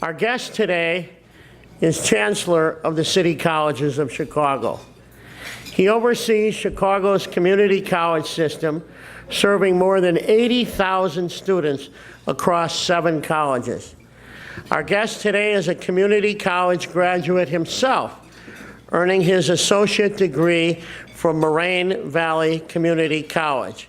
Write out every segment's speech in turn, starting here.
Our guest today is Chancellor of the City Colleges of Chicago. He oversees Chicago's community college system, serving more than 80,000 students across 7 colleges. Our guest today is a community college graduate himself, earning his associate degree from Moraine Valley Community College.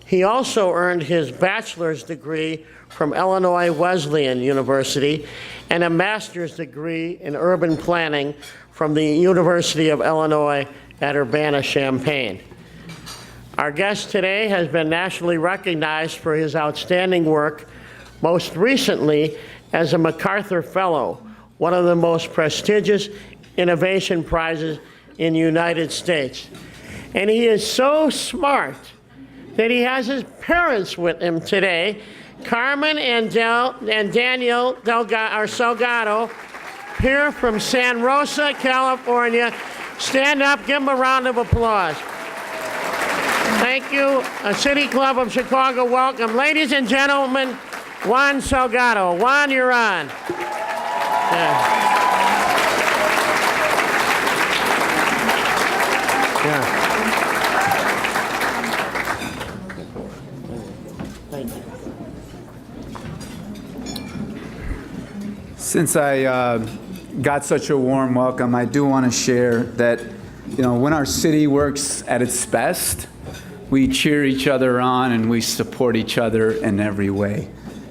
He also earned his bachelor's degree from Illinois Wesleyan University and a master's degree in urban planning from the University of Illinois at Urbana-Champaign. Our guest today has been nationally recognized for his outstanding work, most recently as a MacArthur Fellow, one of the most prestigious innovation prizes in the United States. And he is so smart that he has his parents with him today, Carmen and Daniel Salgado, here from San Rosa, California. Stand up, give them a round of applause. Thank you. City Club of Chicago, welcome. Ladies and gentlemen, Juan Salgado. Juan, you're on. Yeah. Thank you. Since I got such a warm welcome, I do want to share that, when our city works at its best, we cheer each other on and we support each other in every way.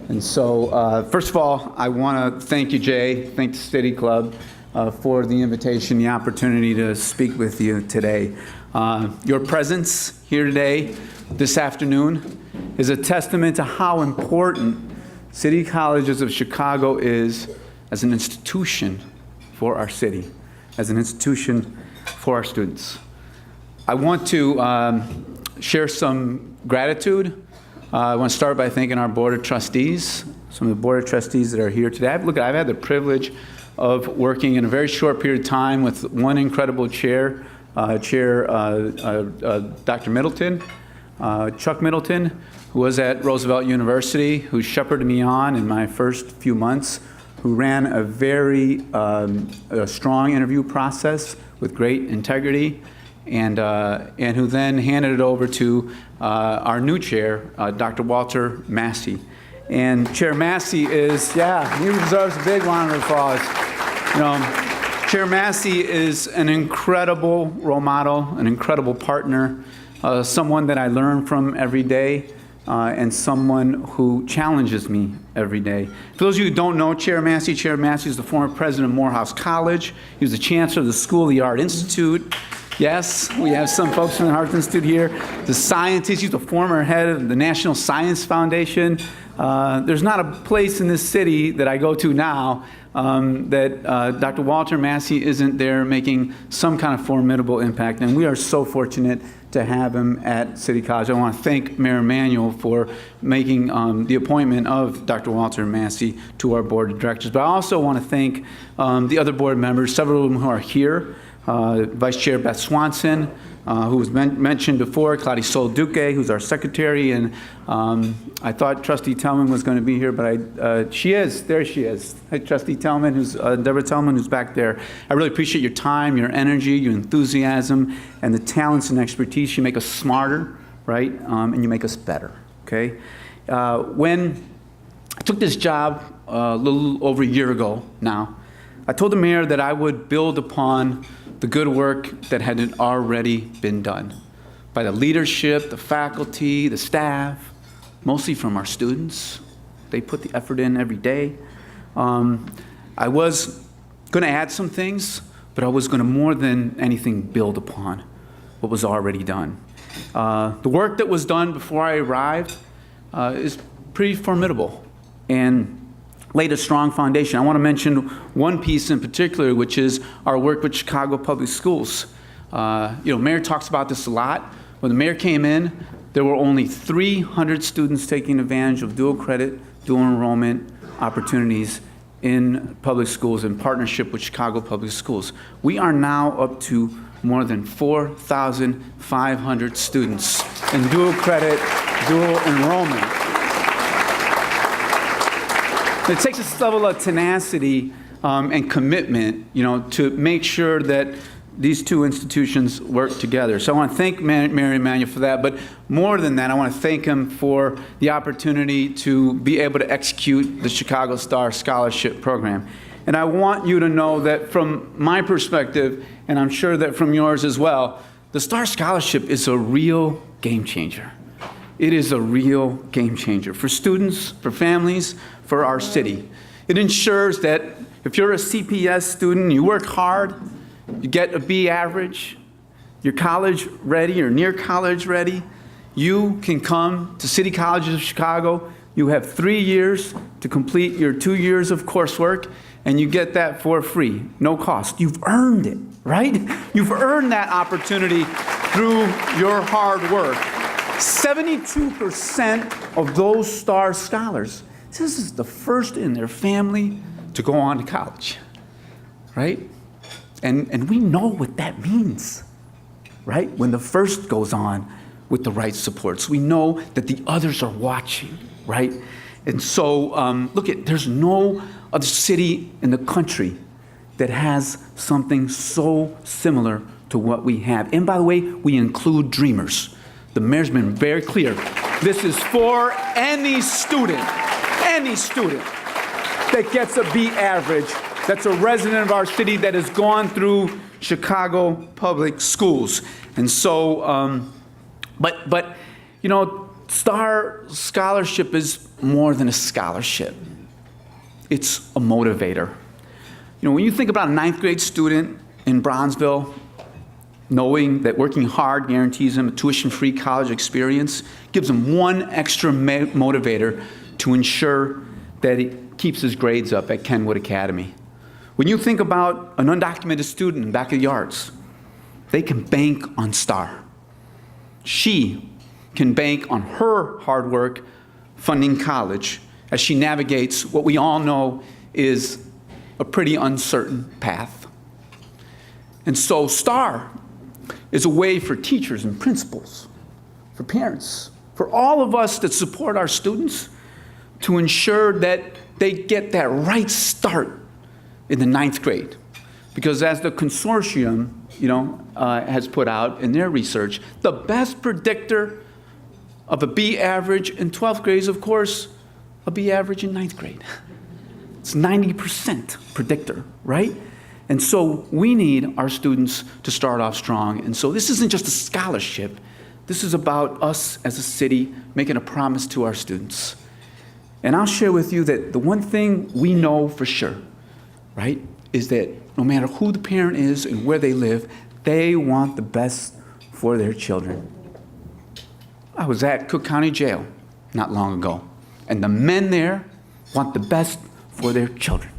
And so, first of all, I want to thank you, Jay, thank the City Club for the invitation, the opportunity to speak with you today. Your presence here today, this afternoon, is a testament to how important City Colleges of Chicago is as an institution for our city, as an institution for our students. I want to share some gratitude. I want to start by thanking our Board of Trustees, some of the Board of Trustees that are here today. I've had the privilege of working in a very short period of time with one incredible chair, Dr. Middleton, Chuck Middleton, who was at Roosevelt University, who shepherded me on in my first few months, who ran a very strong interview process with great integrity, and who then handed it over to our new chair, Dr. Walter Massey. And Chair Massey he deserves a big round of applause. Chair Massey is an incredible role model, an incredible partner, someone that I learn from every day, and someone who challenges me every day. For those of you who don't know Chair Massey is the former president of Morehouse College. He was the chancellor of the School of the Art Institute. Yes, we have some folks from the Art Institute here. The scientist, he's the former head of the National Science Foundation. There's not a place in this city that I go to now that Dr. Walter Massey isn't there making some kind of formidable impact, and we are so fortunate to have him at City College. I want to thank Mayor Emanuel for making the appointment of Dr. Walter Massey to our board of directors. But I also want to thank the other board members, several of them who are here. Vice Chair Beth Swanson, who was mentioned before, Claudia Sol Duque, who's our secretary, and I thought Trustee Tellman was going to be here, but she is. There she is. Hey, Trustee Tellman, Deborah Tellman, who's back there. I really appreciate your time, your energy, your enthusiasm, and the talents and expertise. You make us smarter, right? And you make us better, okay? When I took this job a little over a year ago now, I told the mayor that I would build upon the good work that had already been done by the leadership, the faculty, the staff, mostly from our students. They put the effort in every day. I was going to add some things, but I was going to more than anything build upon what was already done. The work that was done before I arrived is pretty formidable and laid a strong foundation. I want to mention one piece in particular, which is our work with Chicago Public Schools. Mayor talks about this a lot. When the mayor came in, there were only 300 students taking advantage of dual credit, dual enrollment opportunities in public schools in partnership with Chicago Public Schools. We are now up to more than 4,500 students in dual credit, dual enrollment. It takes this level of tenacity and commitment, to make sure that these two institutions work together. So I want to thank Mayor Emanuel for that, but more than that, I want to thank him for the opportunity to be able to execute the Chicago Star Scholarship Program. And I want you to know that from my perspective, and I'm sure that from yours as well, the Star Scholarship is a real game changer. It is a real game changer for students, for families, for our city. It ensures that if you're a CPS student, you work hard, you get a B average, you're college ready or near college ready, you can come to City Colleges of Chicago. You have 3 years to complete your 2 years of coursework, and you get that for free, no cost. You've earned it, right? You've earned that opportunity through your hard work. 72% of those STAR scholars, this is the first in their family to go on to college, right? And we know what that means, right? When the first goes on with the right supports, we know that the others are watching, right? And so, there's no other city in the country that has something so similar to what we have. And by the way, we include dreamers. The mayor's been very clear. This is for any student that gets a B average, that's a resident of our city that has gone through Chicago public schools. And so, Star Scholarship is more than a scholarship. It's a motivator. When you think about a 9th grade student in Bronzeville, knowing that working hard guarantees them a tuition-free college experience, gives them one extra motivator to ensure that he keeps his grades up at Kenwood Academy. When you think about an undocumented student in back of the yards, they can bank on Star. She can bank on her hard work funding college as she navigates what we all know is a pretty uncertain path. And so Star is a way for teachers and principals, for parents, for all of us that support our students to ensure that they get that right start in the 9th grade. Because as the consortium, has put out in their research, the best predictor of a B average in 12th grade is, of course, a B average in 9th grade. It's 90% predictor, right? And so we need our students to start off strong. And so this isn't just a scholarship. This is about us as a city making a promise to our students. And I'll share with you that the one thing we know for sure, right, is that no matter who the parent is and where they live, they want the best for their children. I was at Cook County Jail not long ago, and the men there want the best for their children.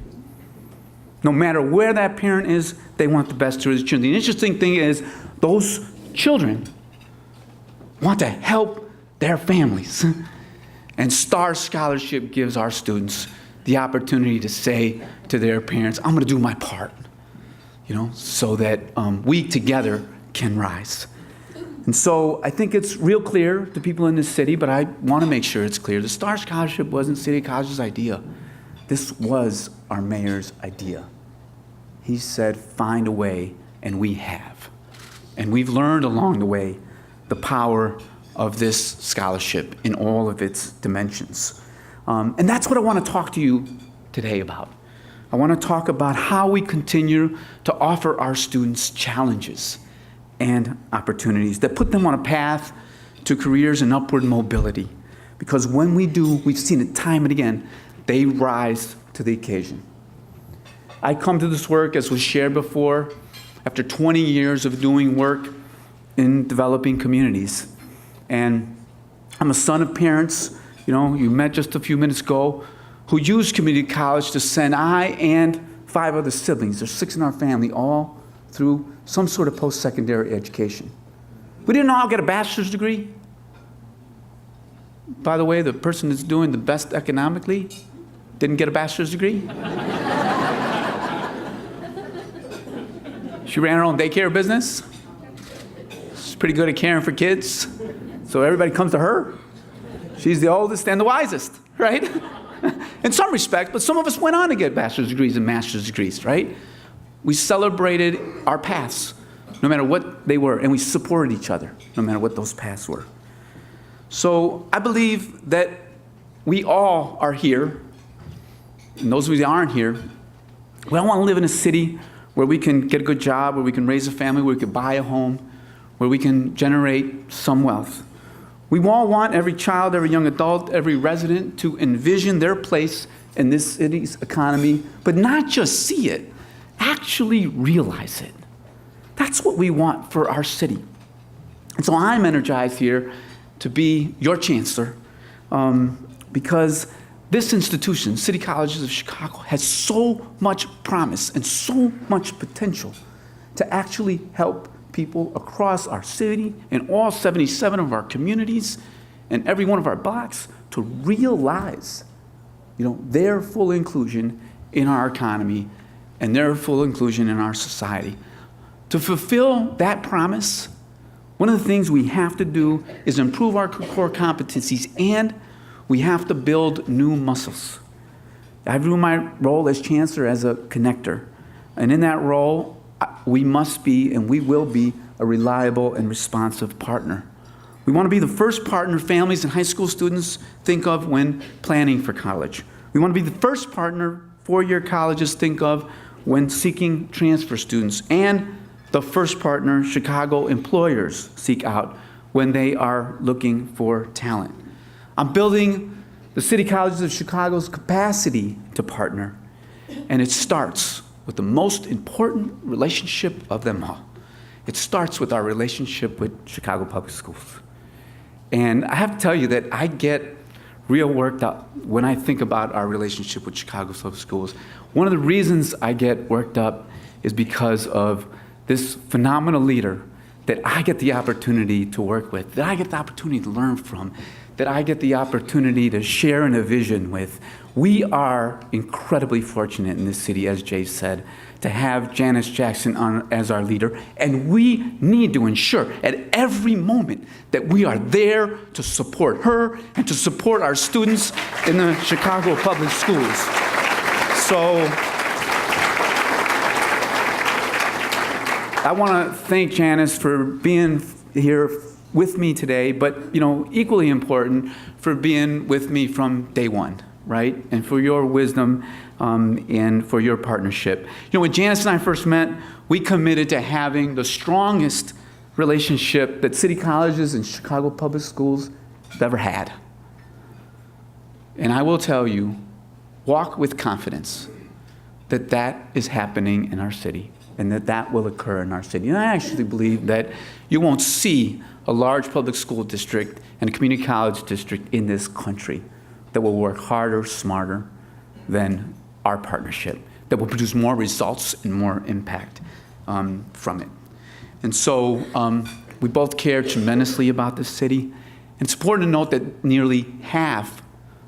No matter where that parent is, they want the best for his children. The interesting thing is those children want to help their families. And Star Scholarship gives our students the opportunity to say to their parents, I'm going to do my part, so that we together can rise. And so I think it's real clear to people in this city, but I want to make sure it's clear. The Star Scholarship wasn't City College's idea. This was our mayor's idea. He said, find a way, and we have. And we've learned along the way the power of this scholarship in all of its dimensions. And that's what I want to talk to you today about. I want to talk about how we continue to offer our students challenges and opportunities that put them on a path to careers and upward mobility. Because when we do, we've seen it time and again, they rise to the occasion. I come to this work, as was shared before, after 20 years of doing work in developing communities. And I'm a son of parents, you met just a few minutes ago, who used community college to send I and 5 other siblings, there's 6 in our family, all through some sort of post-secondary education. We didn't all get a bachelor's degree. By the way, the person that's doing the best economically didn't get a bachelor's degree. She ran her own daycare business. She's pretty good at caring for kids. So everybody comes to her. She's the oldest and the wisest, right? in some respects, but some of us went on to get bachelor's degrees and master's degrees, right? We celebrated our paths, no matter what they were, and we supported each other, no matter what those paths were. So I believe that we all are here, and those of you that aren't here, we all want to live in a city where we can get a good job, where we can raise a family, where we can buy a home, where we can generate some wealth. We all want every child, every young adult, every resident to envision their place in this city's economy, but not just see it, actually realize it. That's what we want for our city. And so I'm energized here to be your chancellor because this institution, City Colleges of Chicago, has so much promise and so much potential to actually help people across our city and all 77 of our communities and every one of our blocks to realize, their full inclusion in our economy and their full inclusion in our society. To fulfill that promise, one of the things we have to do is improve our core competencies, and we have to build new muscles. I view my role as chancellor as a connector, and in that role, we must be and we will be a reliable and responsive partner. We want to be the first partner families and high school students think of when planning for college. We want to be the first partner four-year colleges think of when seeking transfer students, and the first partner Chicago employers seek out when they are looking for talent. I'm building the City Colleges of Chicago's capacity to partner, and it starts with the most important relationship of them all. It starts with our relationship with Chicago Public Schools. And I have to tell you that I get real worked up when I think about our relationship with Chicago Public Schools. One of the reasons I get worked up is because of this phenomenal leader that I get the opportunity to work with, that I get the opportunity to learn from, that I get the opportunity to share in a vision with. We are incredibly fortunate in this city, as Jay said, to have Janice Jackson as our leader, and we need to ensure at every moment that we are there to support her and to support our students in the Chicago Public Schools. So I want to thank Janice for being here with me today, but equally important, for being with me from day one, right? And for your wisdom and for your partnership. When Janice and I first met, we committed to having the strongest relationship that City Colleges and Chicago Public Schools have ever had. And I will tell you, walk with confidence that that is happening in our city, and that will occur in our city. And I actually believe that you won't see a large public school district and a community college district in this country that will work harder, smarter than our partnership, that will produce more results and more impact from it. And so we both care tremendously about this city. And it's important to note that nearly half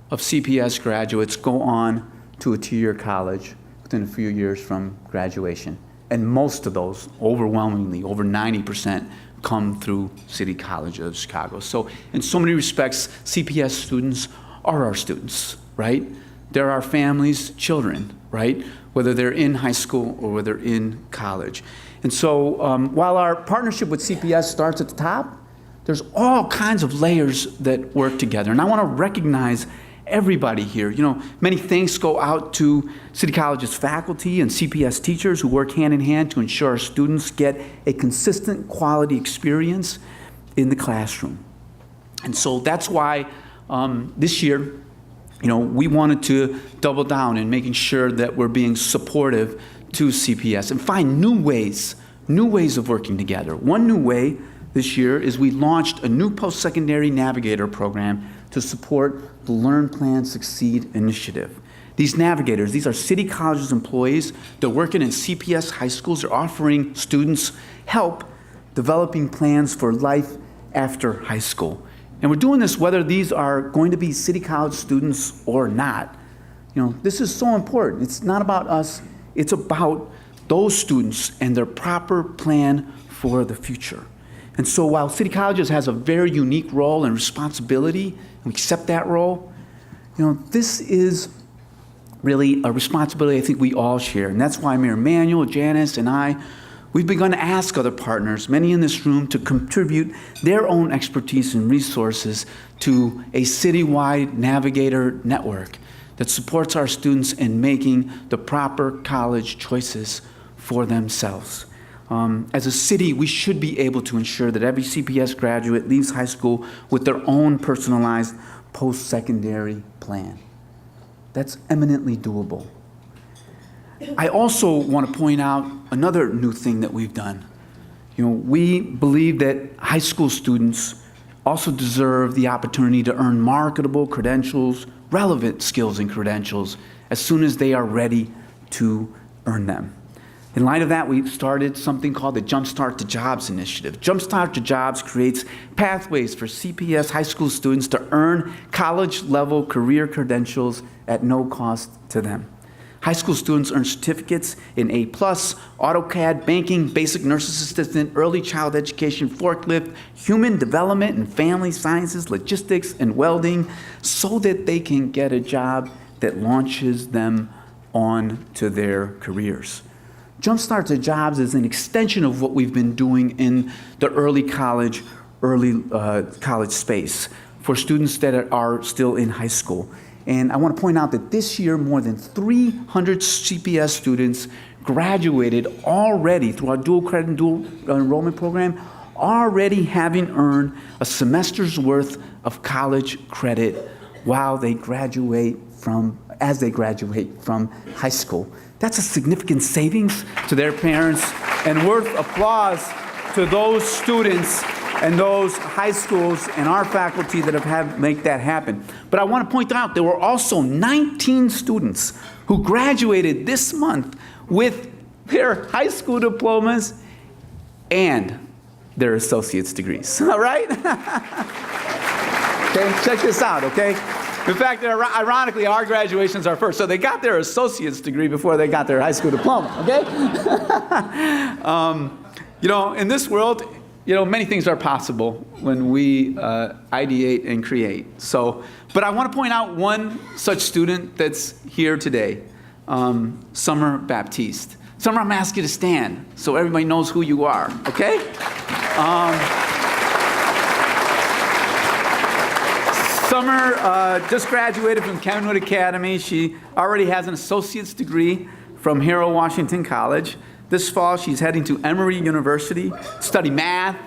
of CPS graduates go on to a two-year college within a few years from graduation. And most of those, overwhelmingly, over 90%, come through City College of Chicago. So in so many respects, CPS students are our students, right? They're our families' children, right? Whether they're in high school or whether they're in college. And so while our partnership with CPS starts at the top, there's all kinds of layers that work together. And I want to recognize everybody here. Many thanks go out to City College's faculty and CPS teachers who work hand in hand to ensure our students get a consistent quality experience in the classroom. And so that's why this year, we wanted to double down in making sure that we're being supportive to CPS and find new ways of working together. One new way this year is we launched a new post-secondary navigator program to support the Learn, Plan, Succeed initiative. These navigators, these are City Colleges employees. They're working in CPS high schools. They're offering students help developing plans for life after high school. And we're doing this whether these are going to be City College students or not. This is so important. It's not about us. It's about those students and their proper plan for the future. And so while City Colleges has a very unique role and responsibility, and we accept that role, this is really a responsibility I think we all share. And that's why Mayor Emanuel, Janice, and I, we've begun to ask other partners, many in this room, to contribute their own expertise and resources to a citywide navigator network that supports our students in making the proper college choices for themselves. As a city, we should be able to ensure that every CPS graduate leaves high school with their own personalized post-secondary plan. That's eminently doable. I also want to point out another new thing that we've done. We believe that high school students also deserve the opportunity to earn marketable credentials, relevant skills and credentials, as soon as they are ready to earn them. In light of that, we started something called the Jumpstart to Jobs initiative. Jumpstart to Jobs creates pathways for CPS high school students to earn college-level career credentials at no cost to them. High school students earn certificates in A+, AutoCAD, banking, basic nurse's assistant, early child education, forklift, human development and family sciences, logistics, and welding, so that they can get a job that launches them on to their careers. Jumpstart to Jobs is an extension of what we've been doing in the early college space for students that are still in high school. And I want to point out that this year, more than 300 CPS students graduated already through our dual credit and dual enrollment program, already having earned a semester's worth of college credit as they graduate from high school. That's a significant savings to their parents and worth applause to those students and those high schools and our faculty that have make that happen. But I want to point out there were also 19 students who graduated this month with their high school diplomas and their associate's degrees. All right? Okay, check this out, okay? In fact, ironically, our graduations are first. So they got their associate's degree before they got their high school diploma, okay? In this world, many things are possible when we ideate and create. But I want to point out one such student that's here today, Summer Baptiste. Summer, I'm asking you to stand so everybody knows who you are, okay? Summer just graduated from Kenwood Academy. She already has an associate's degree from Harold Washington College. This fall, she's heading to Emory University to study math.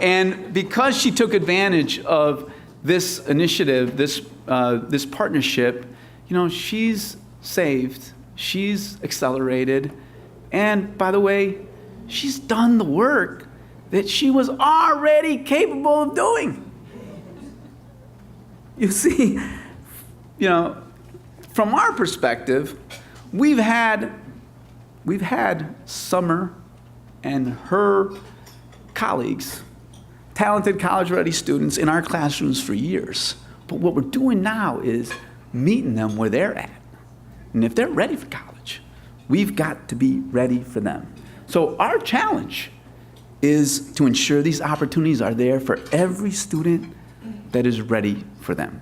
And because she took advantage of this initiative, this partnership, she's saved, she's accelerated, and by the way, she's done the work that she was already capable of doing. You see, from our perspective, we've had Summer and her colleagues, talented college-ready students in our classrooms for years. But what we're doing now is meeting them where they're at. And if they're ready for college, we've got to be ready for them. So our challenge is to ensure these opportunities are there for every student that is ready for them,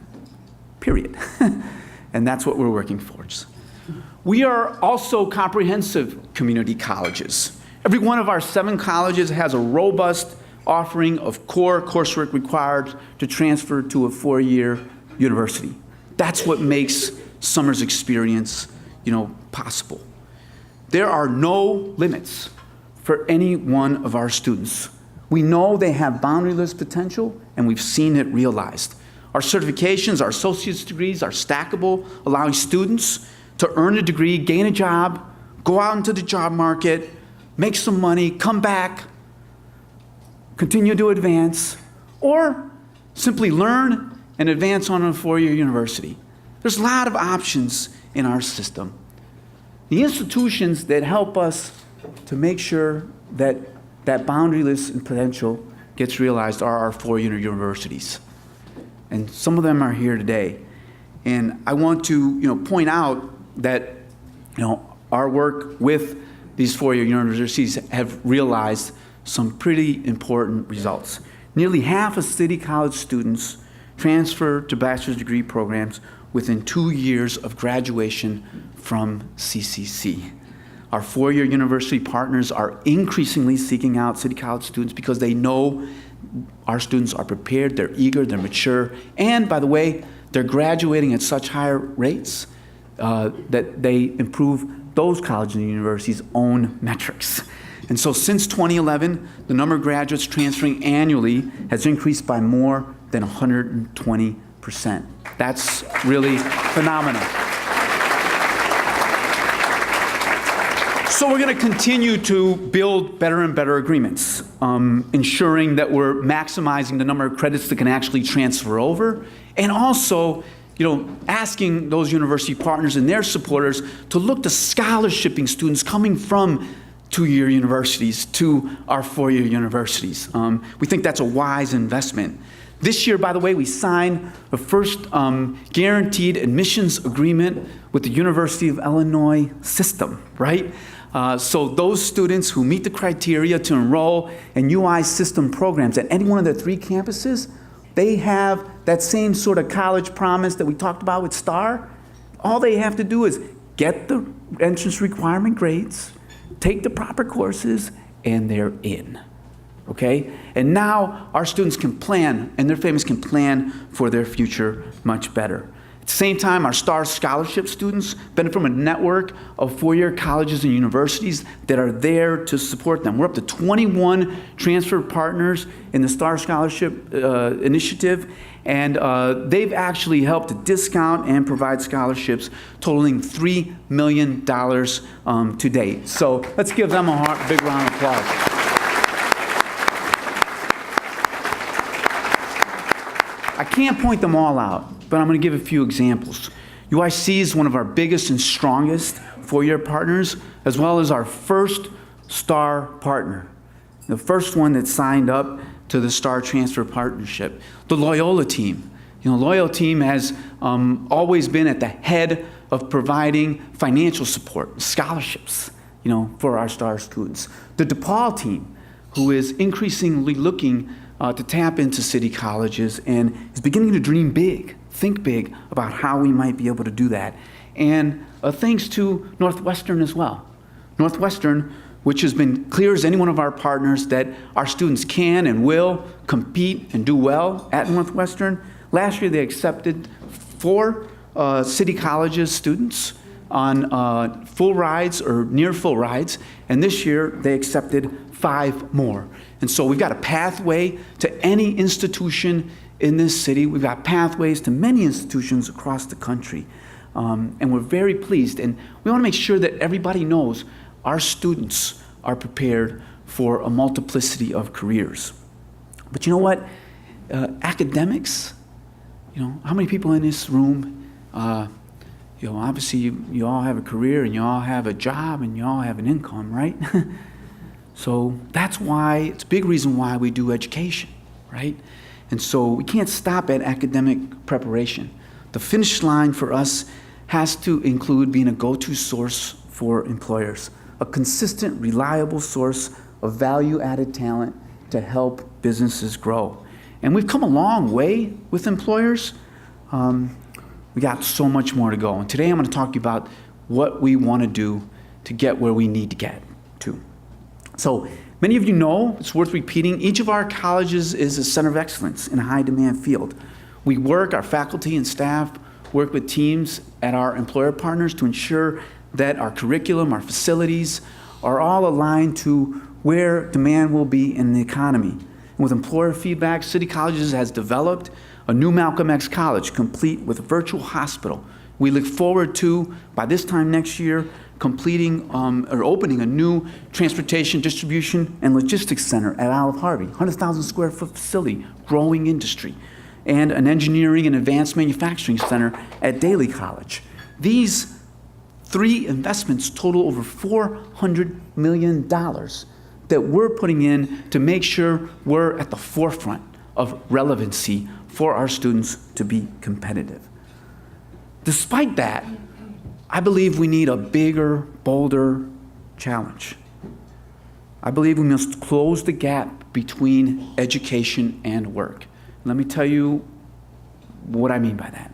period. And that's what we're working towards. We are also comprehensive community colleges. Every one of our 7 colleges has a robust offering of core coursework required to transfer to a 4-year university. That's what makes Summer's experience, possible. There are no limits for any one of our students. We know they have boundaryless potential, and we've seen it realized. Our certifications, our associate's degrees are stackable, allowing students to earn a degree, gain a job, go out into the job market, make some money, come back, continue to advance, or simply learn and advance on a 4-year university. There's a lot of options in our system. The institutions that help us to make sure that boundaryless potential gets realized are our 4-year universities. And some of them are here today. And I want to point out that our work with these 4-year universities have realized some pretty important results. Nearly half of City College students transfer to bachelor's degree programs within 2 years of graduation from CCC. Our four-year university partners are increasingly seeking out City College students because they know our students are prepared, they're eager, they're mature, and by the way, they're graduating at such higher rates that they improve those colleges and universities' own metrics. And so since 2011, the number of graduates transferring annually has increased by more than 120%. That's really phenomenal. So we're going to continue to build better and better agreements, ensuring that we're maximizing the number of credits that can actually transfer over, and also, asking those university partners and their supporters to look to scholarshiping students coming from two-year universities to our four-year universities. We think that's a wise investment. This year, by the way, we signed the first guaranteed admissions agreement with the University of Illinois system, right? So those students who meet the criteria to enroll in UI system programs at any one of their 3 campuses, they have that same sort of college promise that we talked about with STAR. All they have to do is get the entrance requirement grades, take the proper courses, and they're in, okay? And now our students can plan, and their families can plan for their future much better. At the same time, our STAR scholarship students benefit from a network of four-year colleges and universities that are there to support them. We're up to 21 transfer partners in the STAR Scholarship Initiative, and they've actually helped to discount and provide scholarships totaling $3 million to date. So let's give them a big round of applause. I can't point them all out, but I'm going to give a few examples. UIC is one of our biggest and strongest four-year partners, as well as our first STAR partner, the first one that signed up to the STAR Transfer Partnership. The Loyola team. Loyola team has always been at the head of providing financial support, scholarships, for our STAR students. The DePaul team, who is increasingly looking to tap into city colleges and is beginning to dream big, think big about how we might be able to do that. And thanks to Northwestern as well. Northwestern, which has been clear as any one of our partners that our students can and will compete and do well at Northwestern. Last year they accepted 4 city colleges students on full rides or near full rides, and this year they accepted 5 more. And so we've got a pathway to any institution in this city. We've got pathways to many institutions across the country. And we're very pleased. And we want to make sure that everybody knows our students are prepared for a multiplicity of careers. But you know what? Academics, how many people in this room, obviously you all have a career and you all have a job and you all have an income, right? So that's why, it's a big reason why we do education, right? And so we can't stop at academic preparation. The finish line for us has to include being a go-to source for employers, a consistent, reliable source of value-added talent to help businesses grow. And we've come a long way with employers. We got so much more to go. And today I'm going to talk to you about what we want to do to get where we need to get to. So many of you know, it's worth repeating, each of our colleges is a center of excellence in a high-demand field. We work, our faculty and staff work with teams at our employer partners to ensure that our curriculum, our facilities are all aligned to where demand will be in the economy. And with employer feedback, City Colleges has developed a new Malcolm X College, complete with a virtual hospital. We look forward to, by this time next year, completing or opening a new transportation, distribution, and logistics center at Olive Harvey, 100,000 square foot facility, growing industry, and an engineering and advanced manufacturing center at Daly College. These 3 investments total over $400 million that we're putting in to make sure we're at the forefront of relevancy for our students to be competitive. Despite that, I believe we need a bigger, bolder challenge. I believe we must close the gap between education and work. Let me tell you what I mean by that.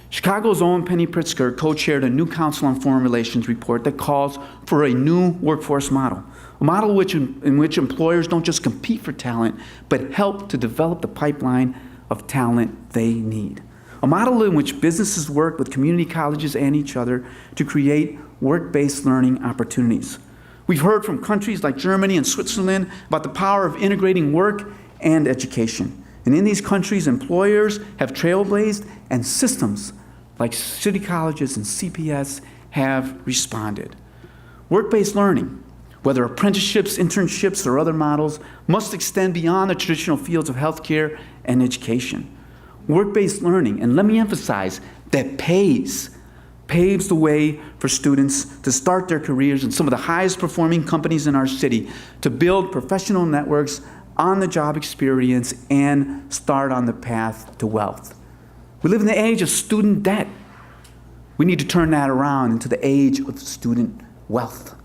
Chicago's own Penny Pritzker co-chaired a new Council on Foreign Relations report that calls for a new workforce model, a model in which employers don't just compete for talent, but help to develop the pipeline of talent they need. A model in which businesses work with community colleges and each other to create work-based learning opportunities. We've heard from countries like Germany and Switzerland about the power of integrating work and education. And in these countries, employers have trailblazed, and systems like city colleges and CPS have responded. Work-based learning, whether apprenticeships, internships, or other models, must extend beyond the traditional fields of healthcare and education. Work-based learning, and let me emphasize, that paves the way for students to start their careers in some of the highest performing companies in our city, to build professional networks, on-the-job experience, and start on the path to wealth. We live in the age of student debt. We need to turn that around into the age of student wealth.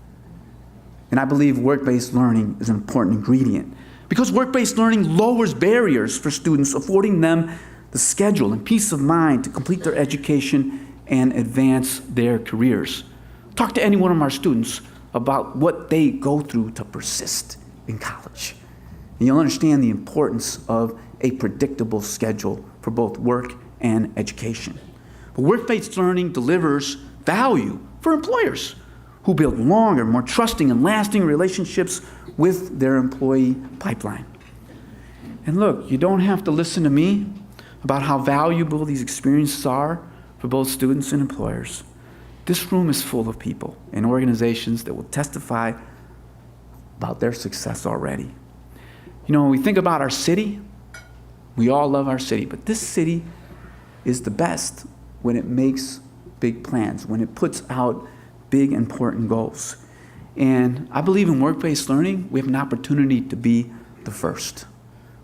And I believe work-based learning is an important ingredient, because work-based learning lowers barriers for students, affording them the schedule and peace of mind to complete their education and advance their careers. Talk to any one of our students about what they go through to persist in college. And you'll understand the importance of a predictable schedule for both work and education. But work-based learning delivers value for employers who build longer, more trusting and lasting relationships with their employee pipeline. And look, you don't have to listen to me about how valuable these experiences are for both students and employers. This room is full of people and organizations that will testify about their success already. You know, when we think about our city, we all love our city, but this city is the best when it makes big plans, when it puts out big, important goals. And I believe in work-based learning, we have an opportunity to be the first.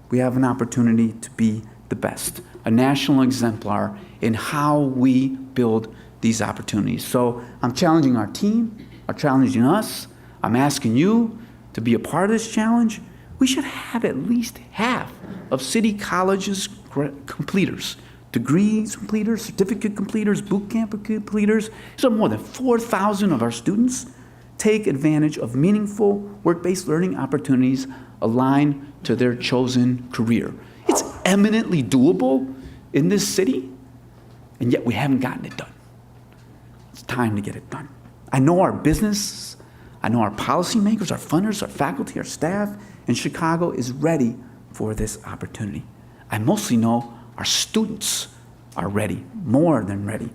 We have an opportunity to be the best, a national exemplar in how we build these opportunities. So I'm challenging our team, I'm challenging us, I'm asking you to be a part of this challenge. We should have at least half of City College's completers, degrees completers, certificate completers, boot camp completers. So more than 4,000 of our students take advantage of meaningful work-based learning opportunities aligned to their chosen career. It's eminently doable in this city, and yet we haven't gotten it done. It's time to get it done. I know our business, I know our policymakers, our funders, our faculty, our staff in Chicago is ready for this opportunity. I mostly know our students are ready, more than ready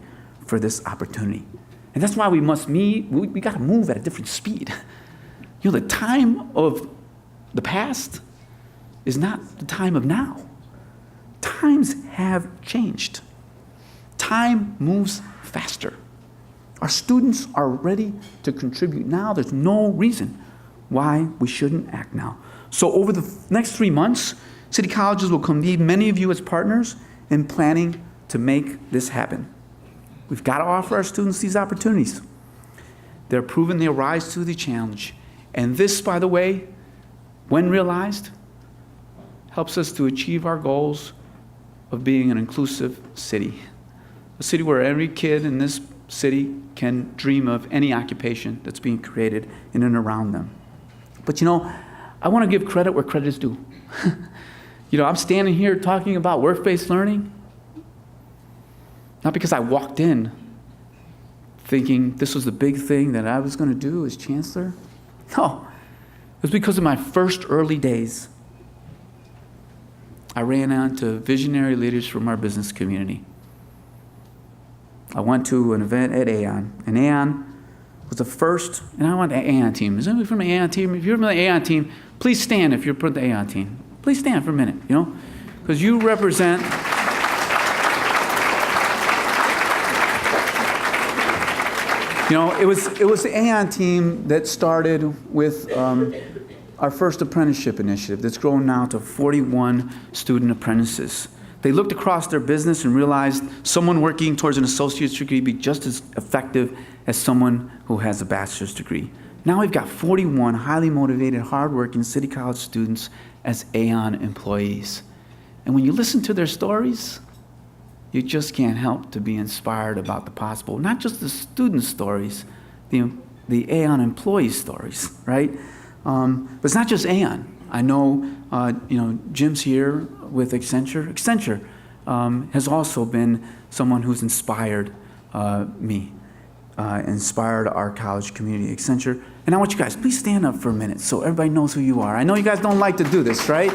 for this opportunity. And that's why we must meet, we got to move at a different speed. You know, the time of the past is not the time of now. Times have changed. Time moves faster. Our students are ready to contribute now. There's no reason why we shouldn't act now. So over the next 3 months, City Colleges will convene many of you as partners in planning to make this happen. We've got to offer our students these opportunities. They're proven they rise to the challenge. And this, by the way, when realized, helps us to achieve our goals of being an inclusive city. A city where every kid in this city can dream of any occupation that's being created in and around them. But you know, I want to give credit where credit is due. You know, I'm standing here talking about work-based learning, not because I walked in thinking this was the big thing that I was going to do as chancellor. No, it was because of my first early days. I ran onto visionary leaders from our business community. I went to an event at Aon, and Aon was the first, and I went to the Aon team. Is anybody from the Aon team? If you're from the Aon team, please stand if you're from the Aon team. Please stand for a minute, you know, because you represent you know, it was the Aon team that started with our first apprenticeship initiative that's grown now to 41 student apprentices. They looked across their business and realized someone working towards an associate's degree would be just as effective as someone who has a bachelor's degree. Now we've got 41 highly motivated, hardworking City College students as Aon employees. And when you listen to their stories, you just can't help to be inspired about the possible. Not just the student stories, the Aon employee stories, right? But it's not just Aon. I know, Jim's here with Accenture. Accenture has also been someone who's inspired me, inspired our college community, Accenture. And I want you guys, please stand up for a minute so everybody knows who you are. I know you guys don't like to do this, right?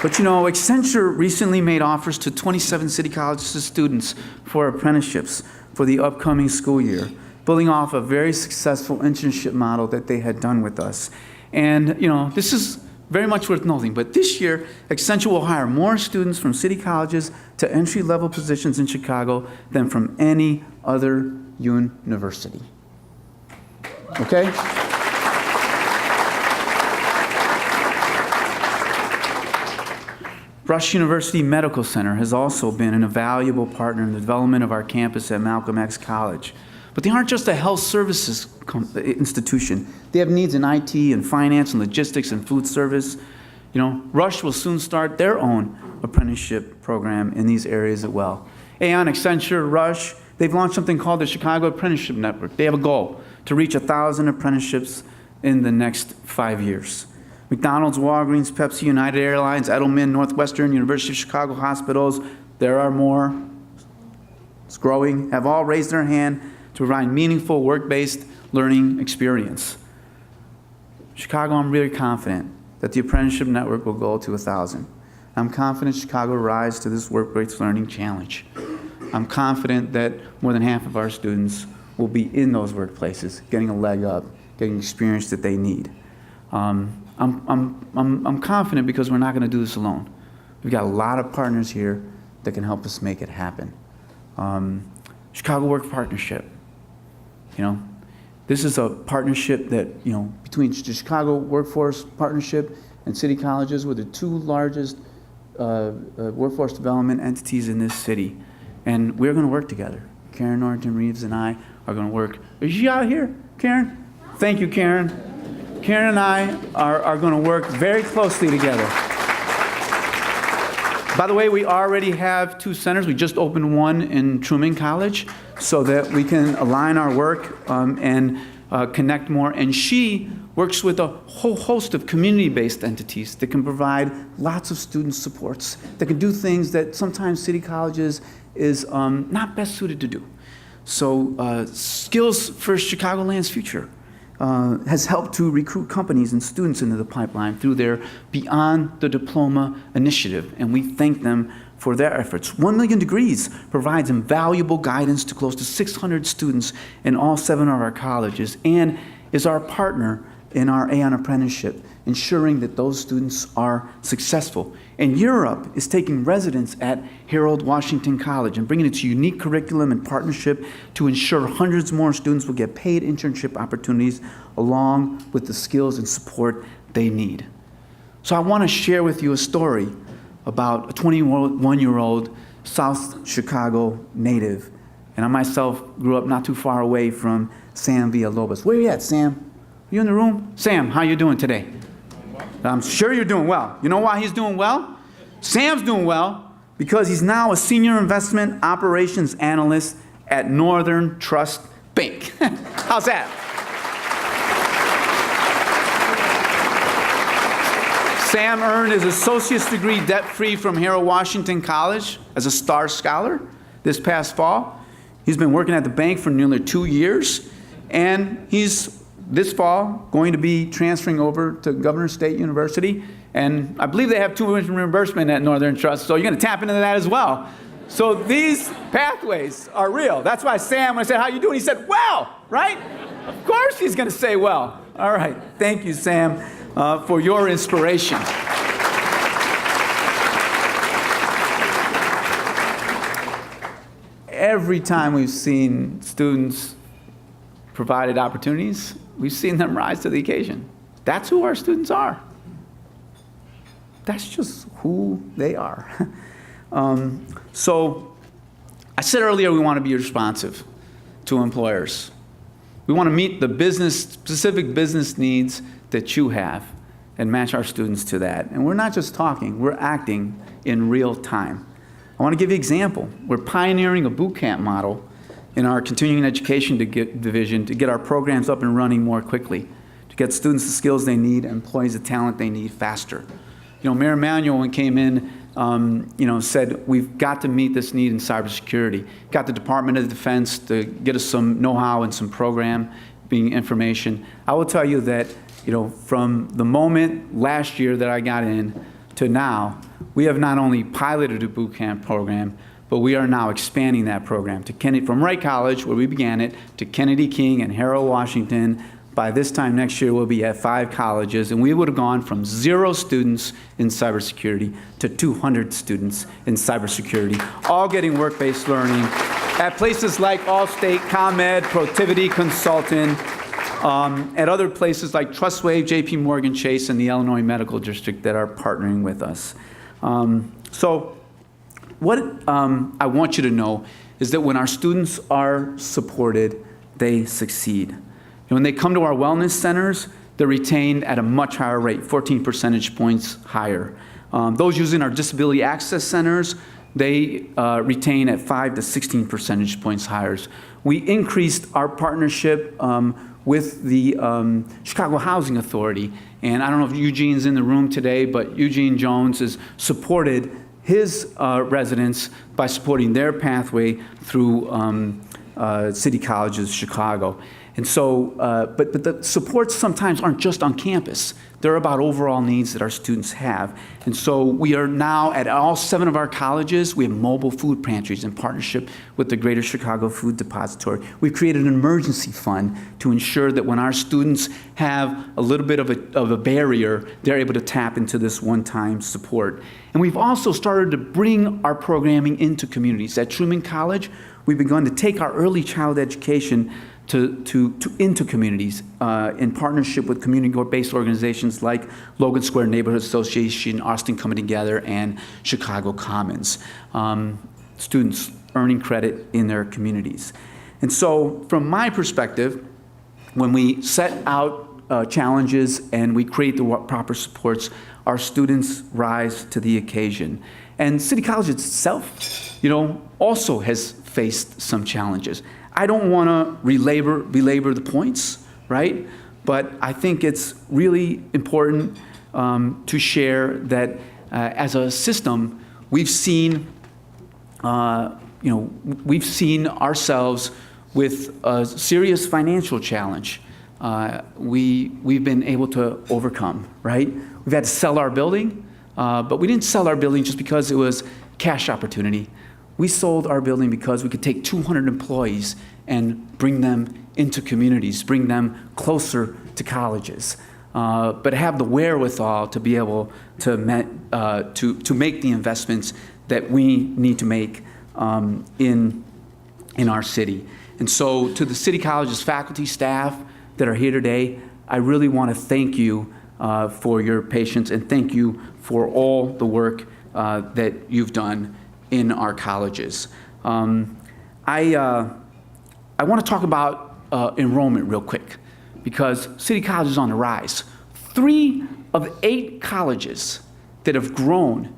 But Accenture recently made offers to 27 city colleges students for apprenticeships for the upcoming school year, building off a very successful internship model that they had done with us. And, this is very much worth noting, but this year, Accenture will hire more students from city colleges to entry-level positions in Chicago than from any other university. Okay? Rush University Medical Center has also been an invaluable partner in the development of our campus at Malcolm X College. But they aren't just a health services institution. They have needs in IT and finance and logistics and food service. Rush will soon start their own apprenticeship program in these areas as well. Aon, Accenture, Rush, they've launched something called the Chicago Apprenticeship Network. They have a goal to reach 1,000 apprenticeships in the next 5 years. McDonald's, Walgreens, Pepsi, United Airlines, Edelman, Northwestern, University of Chicago hospitals, there are more, it's growing, have all raised their hand to provide meaningful work-based learning experience. Chicago, I'm really confident that the apprenticeship network will go to 1,000. I'm confident Chicago will rise to this work-based learning challenge. I'm confident that more than half of our students will be in those workplaces, getting a leg up, getting experience that they need. I'm confident because we're not going to do this alone. We've got a lot of partners here that can help us make it happen. Chicago Work Partnership. This is a partnership that, between the Chicago Workforce Partnership and city colleges, we're the two largest workforce development entities in this city. And we're going to work together. Karen Norton-Reeves and I are going to work. Is she out here, Karen? Thank you, Karen. Karen and I are going to work very closely together. By the way, we already have 2 centers. We just opened one in Truman College so that we can align our work and connect more. And she works with a whole host of community-based entities that can provide lots of student supports, that can do things that sometimes city colleges is not best suited to do. So Skills for Chicagoland's Future has helped to recruit companies and students into the pipeline through their Beyond the Diploma initiative, and we thank them for their efforts. 1 Million Degrees provides invaluable guidance to close to 600 students in all 7 of our colleges and is our partner in our Aon apprenticeship, ensuring that those students are successful. And Europe is taking residence at Harold Washington College and bringing its unique curriculum and partnership to ensure hundreds more students will get paid internship opportunities along with the skills and support they need. So I want to share with you a story about a 21-year-old South Chicago native. And I myself grew up not too far away from Sam Villalobos. Where are you at, Sam? You in the room? Sam, how you doing today? I'm sure you're doing well. You know why he's doing well? Sam's doing well because he's now a senior investment operations analyst at Northern Trust Bank. How's that? Sam earned his associate's degree debt-free from Harold Washington College as a star scholar this past fall. He's been working at the bank for nearly 2 years, and he's this fall going to be transferring over to Governor State University, and I believe they have tuition reimbursement at Northern Trust, so you're going to tap into that as well. So these pathways are real. That's why Sam, when I said, how you doing? He said, well, right? Of course he's going to say well. All right. Thank you, Sam, for your inspiration. Every time we've seen students provided opportunities, we've seen them rise to the occasion. That's who our students are. That's just who they are. So I said earlier we want to be responsive to employers. We want to meet the specific business needs that you have and match our students to that. And we're not just talking, we're acting in real time. I want to give you an example. We're pioneering a boot camp model in our continuing education division to get our programs up and running more quickly, to get students the skills they need, employees the talent they need faster. You know, Mayor Emanuel, when came in, said we've got to meet this need in cybersecurity. Got the Department of Defense to get us some know-how and some program being information. I will tell you that, from the moment last year that I got in to now, we have not only piloted a boot camp program, but we are now expanding that program to from Wright College, where we began it, to Kennedy King and Harold Washington. By this time next year, we'll be at 5 colleges, and we would have gone from 0 students in cybersecurity to 200 students in cybersecurity, all getting work-based learning at places like Allstate, ComEd, Protiviti Consultant, at other places like Trustwave, JP Morgan Chase, and the Illinois Medical District that are partnering with us. So what I want you to know is that when our students are supported, they succeed. When they come to our wellness centers, they're retained at a much higher rate, 14 percentage points higher. Those using our disability access centers, they retain at 5 to 16 percentage points higher. We increased our partnership with the Chicago Housing Authority. And I don't know if Eugene's in the room today, but Eugene Jones has supported his residents by supporting their pathway through City Colleges of Chicago. And so, but the supports sometimes aren't just on campus. They're about overall needs that our students have. And so we are now at all 7 of our colleges, we have mobile food pantries in partnership with the Greater Chicago Food Depository. We've created an emergency fund to ensure that when our students have a little bit of a barrier, they're able to tap into this one-time support. And we've also started to bring our programming into communities. At Truman College, we've begun to take our early child education into communities in partnership with community-based organizations like Logan Square Neighborhood Association, Austin Coming Together, and Chicago Commons. Students earning credit in their communities. And so from my perspective, when we set out challenges and we create the proper supports, our students rise to the occasion. And City College itself, also has faced some challenges. I don't want to belabor the points, right? But I think it's really important to share that as a system, we've seen ourselves with a serious financial challenge. We've been able to overcome, right? We've had to sell our building, but we didn't sell our building just because it was cash opportunity. We sold our building because we could take 200 employees and bring them into communities, bring them closer to colleges, but have the wherewithal to be able to make the investments that we need to make in our city. And so to the City College's faculty, staff that are here today, I really want to thank you for your patience and thank you for all the work that you've done in our colleges. I want to talk about enrollment real quick because City College is on the rise. 3 of 8 colleges that have grown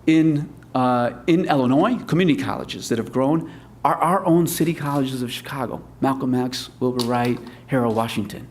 in Illinois, community colleges that have grown, are our own City Colleges of Chicago: Malcolm X, Wilbur Wright, Harold Washington.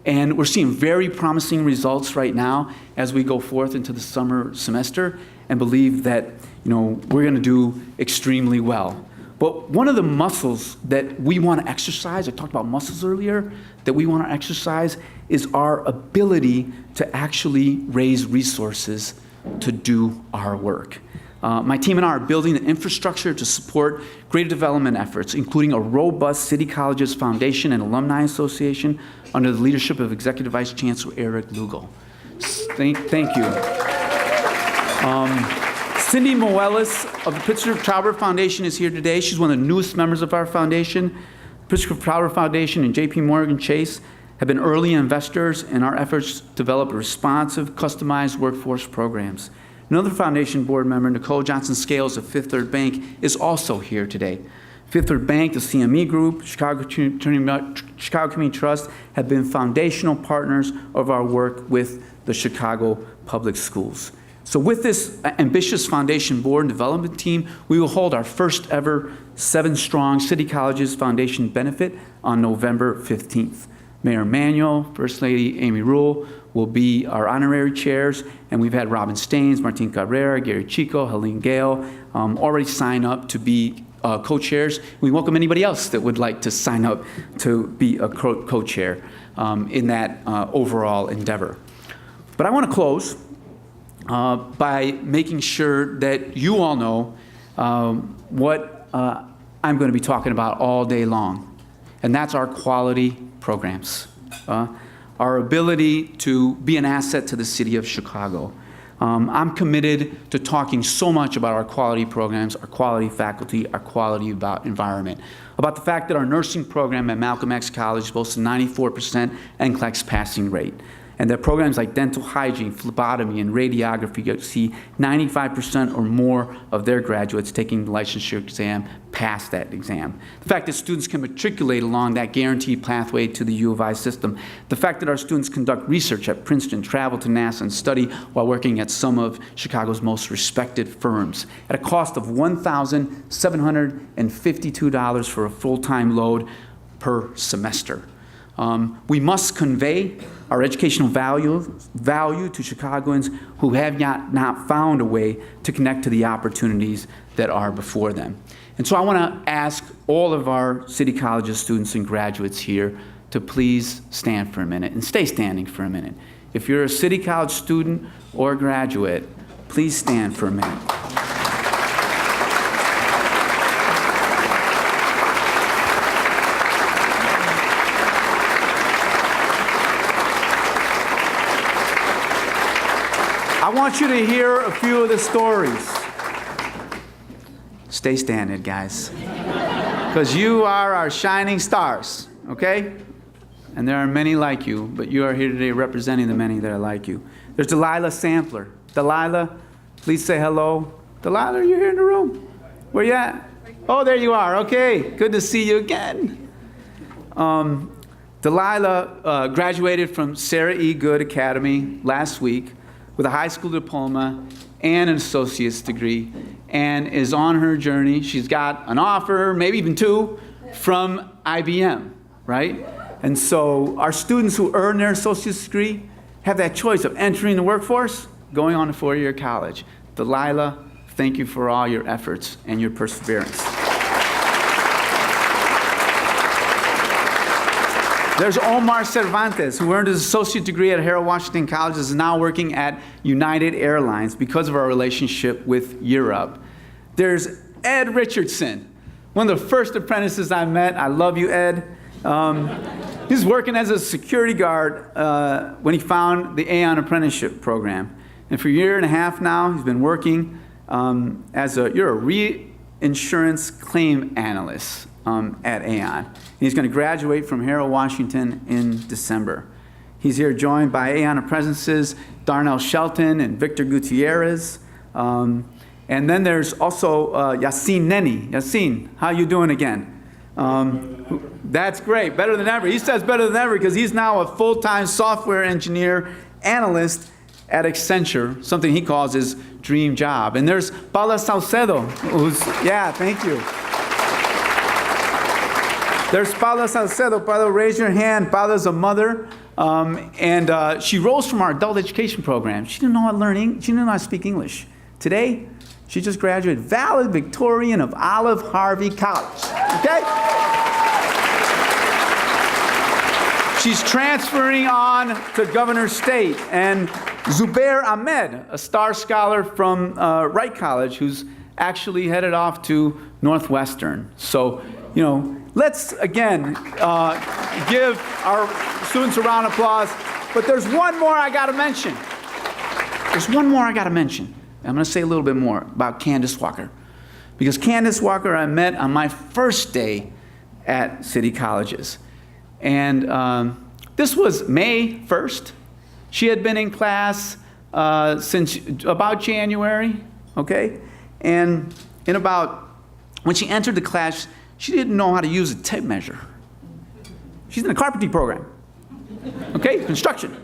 And we're seeing very promising results right now as we go forth into the summer semester and believe that we're going to do extremely well. But one of the muscles that we want to exercise, I talked about muscles earlier, that we want to exercise is our ability to actually raise resources to do our work. My team and I are building the infrastructure to support greater development efforts, including a robust City Colleges Foundation and Alumni Association under the leadership of Executive Vice Chancellor Eric Lugo. Thank you. Cindy Moelis of the Pritzker Trauber Foundation is here today. She's one of the newest members of our foundation. Pritzker Trauber Foundation and JP Morgan Chase have been early investors in our efforts to develop responsive, customized workforce programs. Another foundation board member, Nicole Johnson Scales of Fifth Third Bank, is also here today. Fifth Third Bank, the CME Group, Chicago Community Trust have been foundational partners of our work with the Chicago Public Schools. So with this ambitious foundation board and development team, we will hold our first ever 7-strong City Colleges Foundation benefit on November 15th. Mayor Emanuel, First Lady Amy Rule will be our honorary chairs, and we've had Robin Staines, Martin Carrera, Gary Chico, Helene Gale already sign up to be co-chairs. We welcome anybody else that would like to sign up to be a co-chair in that overall endeavor. But I want to close by making sure that you all know what I'm going to be talking about all day long, and that's our quality programs, our ability to be an asset to the city of Chicago. I'm committed to talking so much about our quality programs, our quality faculty, our quality environment, about the fact that our nursing program at Malcolm X College boasts a 94% NCLEX passing rate, and that programs like dental hygiene, phlebotomy, and radiography see 95% or more of their graduates taking the licensure exam pass that exam. The fact that students can matriculate along that guaranteed pathway to the U of I system. The fact that our students conduct research at Princeton, travel to NASA, and study while working at some of Chicago's most respected firms at a cost of $1,752 for a full-time load per semester. We must convey our educational value to Chicagoans who have not found a way to connect to the opportunities that are before them. And so I want to ask all of our City Colleges students and graduates here to please stand for a minute and stay standing for a minute. If you're a City College student or graduate, please stand for a minute. I want you to hear a few of the stories. Stay standing, guys, because you are our shining stars, okay? And there are many like you, but you are here today representing the many that are like you. There's Delilah Sampler. Delilah, please say hello. Delilah, you're here in the room. Where you at? Oh, there you are. Okay, good to see you again. Delilah graduated from Sarah E. Good Academy last week with a high school diploma and an associate's degree, and is on her journey. She's got an offer, maybe even 2, from IBM, right? And so our students who earn their associate's degree have that choice of entering the workforce, going on to 4-year college. Delilah, thank you for all your efforts and your perseverance. There's Omar Cervantes, who earned his associate degree at Harold Washington College, is now working at United Airlines because of our relationship with Europe. There's Ed Richardson, one of the first apprentices I met. I love you, Ed. He's working as a security guard when he found the Aon apprenticeship program. And for a year and a half now, he's been working you're a reinsurance claim analyst at Aon. He's going to graduate from Harold Washington in December. He's here joined by Aon apprentices Darnell Shelton and Victor Gutierrez. And then there's also Yassine Neni. Yassine, how you doing again? That's great, better than ever. He says better than ever because he's now a full-time software engineer analyst at Accenture, something he calls his dream job. And there's Paula Salcedo, who's, yeah, thank you. There's Paula Salcedo. Paula, raise your hand. Paula's a mother, and she rose from our adult education program. She didn't know how to learn she didn't know how to speak English. Today, she just graduated valedictorian of Olive Harvey College, okay? She's transferring on to Governor State, and Zubair Ahmed, a star scholar from Wright College, who's actually headed off to Northwestern. So, you know, let's, again, give our students a round of applause. But there's one more I got to mention. There's one more I got to mention. I'm going to say a little bit more about Candace Walker. Because Candace Walker I met on my first day at City Colleges. And this was May 1st. She had been in class since about January, okay? And when she entered the class, She didn't know how to use a tape measure. She's in a carpentry program, okay, construction.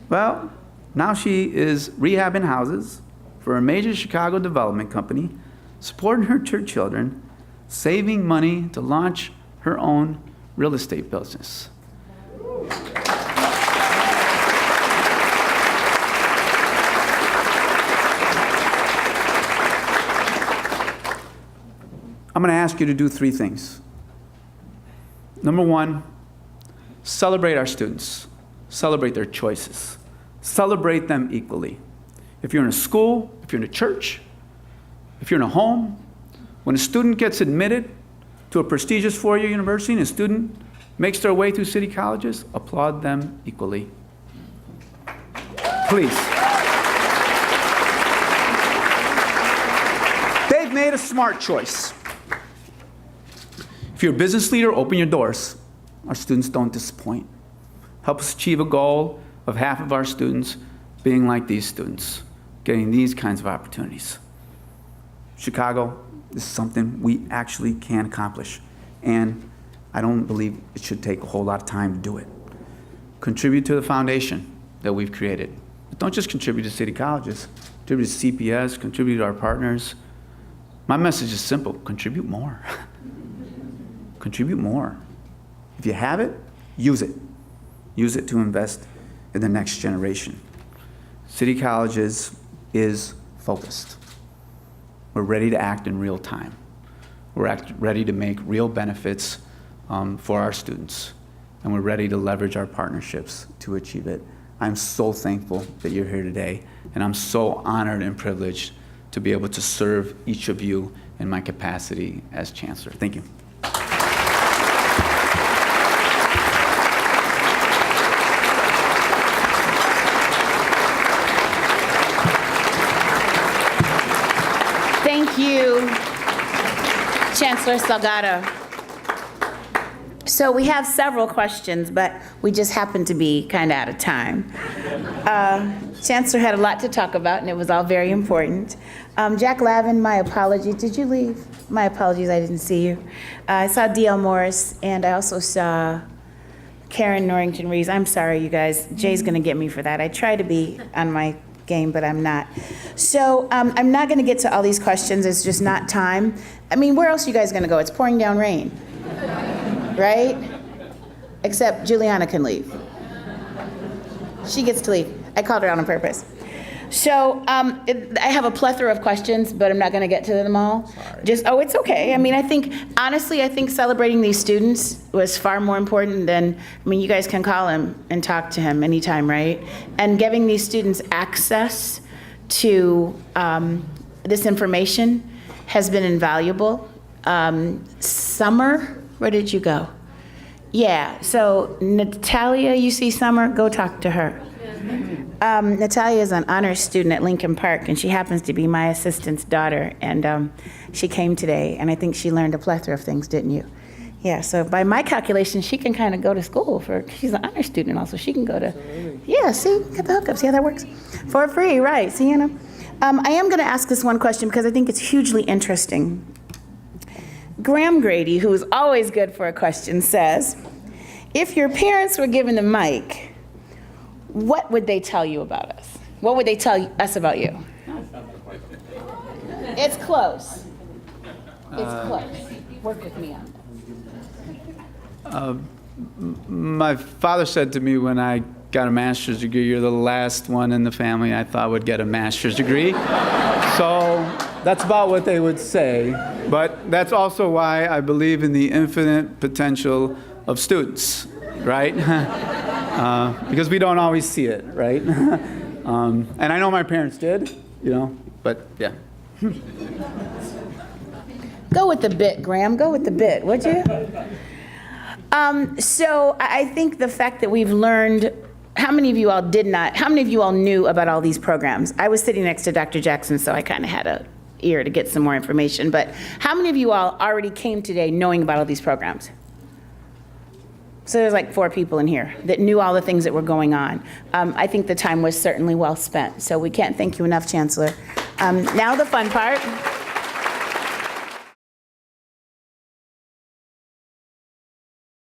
Well, now she is rehabbing houses for a major Chicago development company, supporting her church children, saving money to launch her own real estate business. I'm going to ask you to do 3 things. Number 1, celebrate our students. Celebrate their choices. Celebrate them equally. If you're in a school, if you're in a church, if you're in a home, when a student gets admitted to a prestigious four-year university and a student makes their way through city colleges, applaud them equally. Please. They've made a smart choice. If you're a business leader, open your doors. Our students don't disappoint. Help us achieve a goal of half of our students being like these students, getting these kinds of opportunities. Chicago, this is something we actually can accomplish, and I don't believe it should take a whole lot of time to do it. Contribute to the foundation that we've created. But don't just contribute to city colleges. Contribute to CPS, contribute to our partners. My message is simple: contribute more. Contribute more. If you have it, use it. Use it to invest in the next generation. City Colleges is focused. We're ready to act in real time. We're ready to make real benefits for our students, and we're ready to leverage our partnerships to achieve it. I'm so thankful that you're here today, and I'm so honored and privileged to be able to serve each of you in my capacity as Chancellor. Thank you. Thank you, Chancellor Salgado. So we have several questions, but we just happen to be kind of out of time. Chancellor had a lot to talk about, and it was all very important. Jack Lavin, my apologies. Did you leave? My apologies, I didn't see you. I saw D.L. Morris, and I also saw Karen Norrington-Rees. I'm sorry, you guys. Jay's going to get me for that. I try to be on my game, but I'm not. So I'm not going to get to all these questions. It's just not time. I mean, where else are you guys going to go? It's pouring down rain, right? Except Juliana can leave. She gets to leave. I called her out on purpose. So I have a plethora of questions, but I'm not going to get to them all. Oh, it's okay. I mean, honestly, I think celebrating these students was far more important than, I mean, you guys can call him and talk to him anytime, right? And giving these students access to this information has been invaluable. Summer, where did you go? Yeah, so Natalia, you see Summer? Go talk to her. Natalia is an honors student at Lincoln Park, and she happens to be my assistant's daughter, and she came today, and I think she learned a plethora of things, didn't you? Yeah, so by my calculation, she can kind of go to school she's an honors student also. She can go to, yeah, see, get the hookup, see how that works? For free, right, see, you know. I am gonna ask this one question because I think it's hugely interesting. Graham Grady, who is always good for a question, says, if your parents were given the mic, what would they tell you about us? What would they tell us about you? It's close. It's close. Work with me on this. My father said to me when I got a master's degree, you're the last one in the family I thought would get a master's degree. So that's about what they would say. But that's also why I believe in the infinite potential of students, right? Because we don't always see it, right? And I know my parents did, you know, but yeah. Go with the bit, Graham. Go with the bit, would you? So I think the fact that we've learned, how many of you all knew about all these programs? I was sitting next to Dr. Jackson, so I kind of had an ear to get some more information. But how many of you all already came today knowing about all these programs? So there's like 4 people in here that knew all the things that were going on. I think the time was certainly well spent. So we can't thank you enough, Chancellor. Now the fun part.